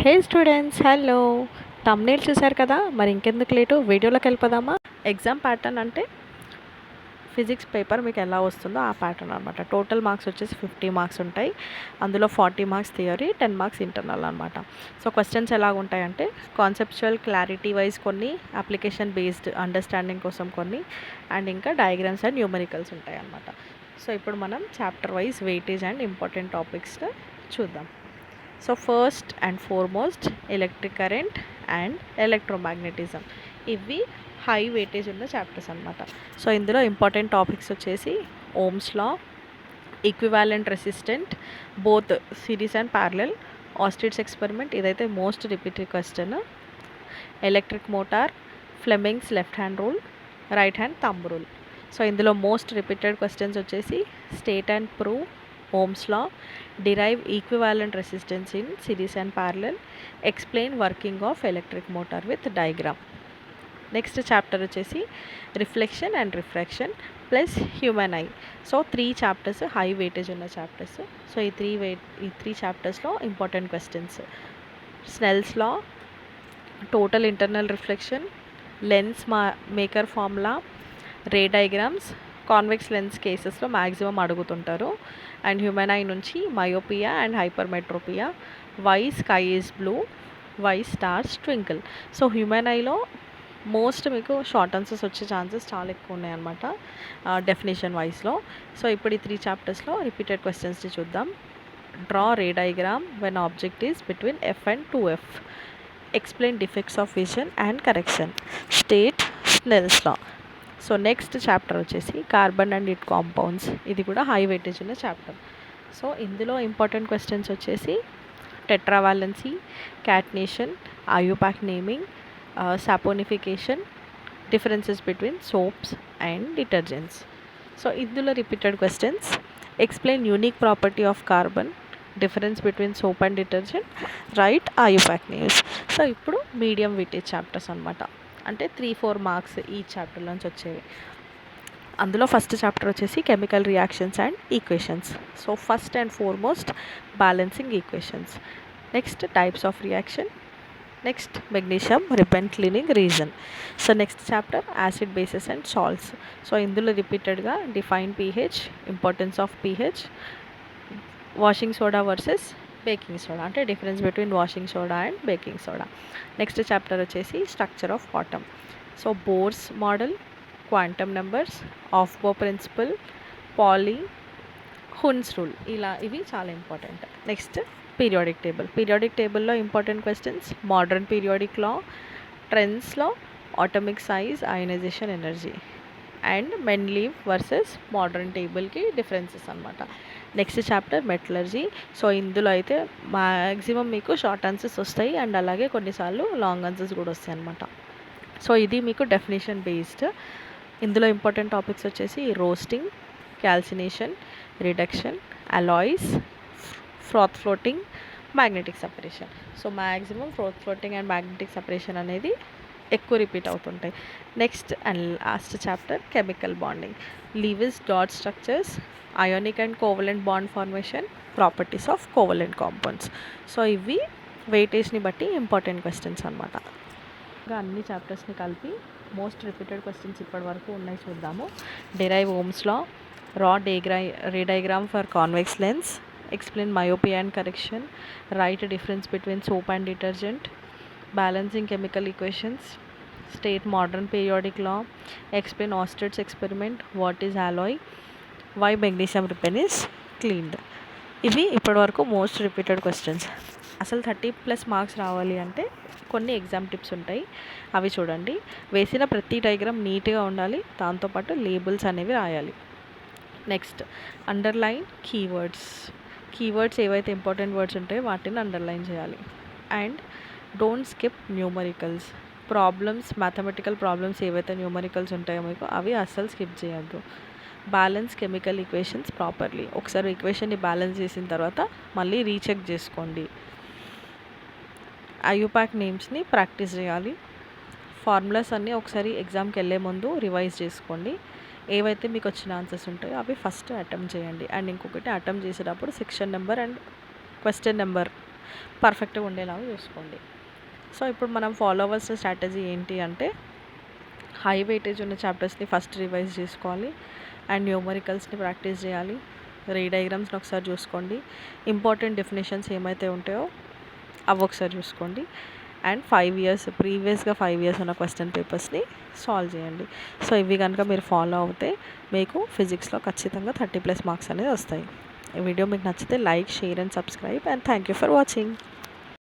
హే students, hello. Thumbnail చూశారు కదా, మరి ఇంకెందుకు లేటు వీడియోలోకి వెళ్ళిపోదామా. ఎగ్జామ్ ప్యాటర్న్ అంటే ఫిజిక్స్ పేపర్ మీకు ఎలా వస్తుందో ఆ ప్యాటర్న్ అనమాట. టోటల్ మార్క్స్ వచ్చేసి 50 మార్క్స్ ఉంటాయి. అందులో 40 మార్క్స్ థియరీ, 10 మార్క్స్ ఇంటర్నల్ అనమాట. సో క్వశ్చన్స్ ఎలా ఉంటాయంటే కాన్సెప్చువల్ క్లారిటీ వైజ్ కొన్ని, అప్లికేషన్ బేస్డ్ అండర్స్టాండింగ్ కోసం కొన్ని, అండ్ ఇంకా డయాగ్రామ్స్ అండ్ న్యూమరికల్స్ ఉంటాయి అనమాట. సో ఇప్పుడు మనం chapter wise weightage and important topics చూద్దాం. So first and foremost electric current and electromagnetism, ఇవి హై వెయిటేజ్ ఉన్న చాప్టర్స్ అనమాట. సో ఇందులో ఇంపార్టెంట్ టాపిక్స్ వచ్చేసి Ohm's law, equivalent resistant both series and parallel, Oersted's experiment, ఇదైతే most repeated question, electric motor, Fleming's left hand rule, right hand thumb rule. So ఇందులో most repeated questions వచ్చేసి state and prove Ohm's law, derive equivalent resistance in series and parallel, explain working of electric motor with diagram. Next chapter వచ్చేసి reflection and refraction plus human eye. So 3 chapters high weightage ఉన్న chapters. So ఈ three చాప్టర్స్లో important questions: Snell's law, total internal reflection, lens maker formula, ray diagrams, convex lens కేసెస్లో maximum అడుగుతుంటారు, and human eye నుంచి myopia and hypermetropia, why sky is blue, why stars twinkle. So human ఐలో most మీకు short answers వచ్చే chances చాలా ఎక్కువ ఉన్నాయన్నమాట definition వైజ్లో. So ఇప్పుడు ఈ 3 చాప్టర్స్లో రిపీటెడ్ క్వశ్చన్స్ని చూద్దాం. Draw ray diagram when object is between F and 2F, explain defects of vision and correction, state Snell's law. So next chapter వచ్చేసి కార్బన్ అండ్ ఇట్ కాంపౌండ్స్, ఇది కూడా హై వెయిటేజ్ ఉన్న chapter. So ఇందులో important questions వచ్చేసి tetravalency, catenation, IUPAC naming, saponification, differences between soaps and detergents. So ఇందులో repeated questions: explain unique property of carbon, difference between soap and detergent, write IUPAC names. So ఇప్పుడు medium weightage chapters అనమాట, అంటే 3-4 marks ఈ chapter నుంచి వచ్చేవి. అందులో first chapter వచ్చేసి chemical reactions and equations. So first and foremost balancing equations, next types of reaction, next magnesium ribbon cleaning reason. So next chapter acid bases and salts. So ఇందులో రిపీటెడ్గా define pH, importance of pH, washing soda versus baking soda, అంటే difference between washing soda and baking soda. Next chapter వచ్చేసి structure of atom. So bores model, quantum numbers, aufbau principle, Pauli, Hund's rule, ఇవి చాలా important. Next periodic టేబుల్లో important questions: modern periodic law, trends law, atomic size, ionization energy, and Mendeleev versus modern టేబుల్కి differences అనమాట. Next chapter metallurgy. So ఇందులో అయితే maximum మీకు short answers వస్తాయి, and అలాగే కొన్నిసార్లు లాంగ్ ఆన్సర్స్ కూడా వస్తాయి అనమాట. సో ఇది మీకు డెఫినేషన్ బేస్డ్. ఇందులో ఇంపార్టెంట్ టాపిక్స్ వచ్చేసి roasting, calcination, reduction, alloys, froth floating, magnetic separation. So maximum froth floating and magnetic separation అనేది ఎక్కువ రిపీట్ అవుతుంటాయి. Next and last chapter chemical bonding, Lewis dot structures, ionic and covalent bond formation, properties of covalent compounds. So ఇవి వెయిటేజ్ని బట్టి important questions అనమాట. ఇంకా అన్ని చాప్టర్స్ని కలిపి మోస్ట్ రిపీటెడ్ క్వశ్చన్స్ ఇప్పటి వరకు ఉన్నాయి చూద్దాము. Derive Ohm's law, ray diagram for convex lens, explain myopia and correction, write difference between soap and detergent, balancing chemical equations, state modern periodic law, explain Oster's experiment, what is alloy, why magnesium ribbon is cleaned. ఇవి ఇప్పటివరకు most repeated questions. అసలు 30+ marks రావాలి అంటే కొన్ని exam tips ఉంటాయి, అవి చూడండి. వేసిన ప్రతి డయాగ్రామ్ నీట్గా ఉండాలి, దాంతోపాటు లేబుల్స్ అనేవి రాయాలి. నెక్స్ట్ అండర్లైన్ కీవర్డ్స్ ఏవైతే ఇంపార్టెంట్ వర్డ్స్ ఉంటాయో వాటిని అండర్లైన్ చేయాలి. And don't skip numericals, mathematical problems ఏవైతే న్యూమరికల్స్ ఉంటాయో మీకు అవి అస్సలు స్కిప్ చేయొద్దు. బ్యాలెన్స్ కెమికల్ ఈక్వేషన్స్ ప్రాపర్లీ, ఒకసారి ఈక్వేషన్ని బ్యాలెన్స్ చేసిన తర్వాత మళ్ళీ రీచెక్ చేసుకోండి. ఐయుపాక్ నేమ్స్ని ప్రాక్టీస్ చేయాలి. ఫార్ములాస్ అన్నీ ఒకసారి ఎగ్జామ్కి వెళ్ళే ముందు రివైజ్ చేసుకోండి. ఏవైతే మీకు వచ్చిన ఆన్సర్స్ ఉంటాయో అవి ఫస్ట్ అటెంప్ట్ చేయండి. అండ్ ఇంకొకటి, అటెంప్ట్ చేసేటప్పుడు section number and question number పర్ఫెక్ట్గా ఉండేలాగా చూసుకోండి. సో ఇప్పుడు మనం ఫాలో అవ్వాల్సిన స్ట్రాటజీ ఏంటి అంటే హై వెయిటేజ్ ఉన్న చాప్టర్స్ని ఫస్ట్ రివైజ్ చేసుకోవాలి అండ్ న్యూమరికల్స్ని ప్రాక్టీస్ చేయాలి. రీ డయాగ్రామ్స్ని ఒకసారి చూసుకోండి. ఇంపార్టెంట్ డెఫినేషన్స్ ఏమైతే ఉంటాయో అవి ఒకసారి చూసుకోండి. అండ్ 5 ఇయర్స్ ప్రీవియస్గా 5 ఇయర్స్ ఉన్న క్వశ్చన్ పేపర్స్ని సాల్వ్ చేయండి. సో ఇవి కనుక మీరు ఫాలో అవుతే మీకు ఫిజిక్స్లో ఖచ్చితంగా 30+ మార్క్స్ అనేది వస్తాయి. ఈ వీడియో మీకు నచ్చితే like, share and subscribe and thank you for watching.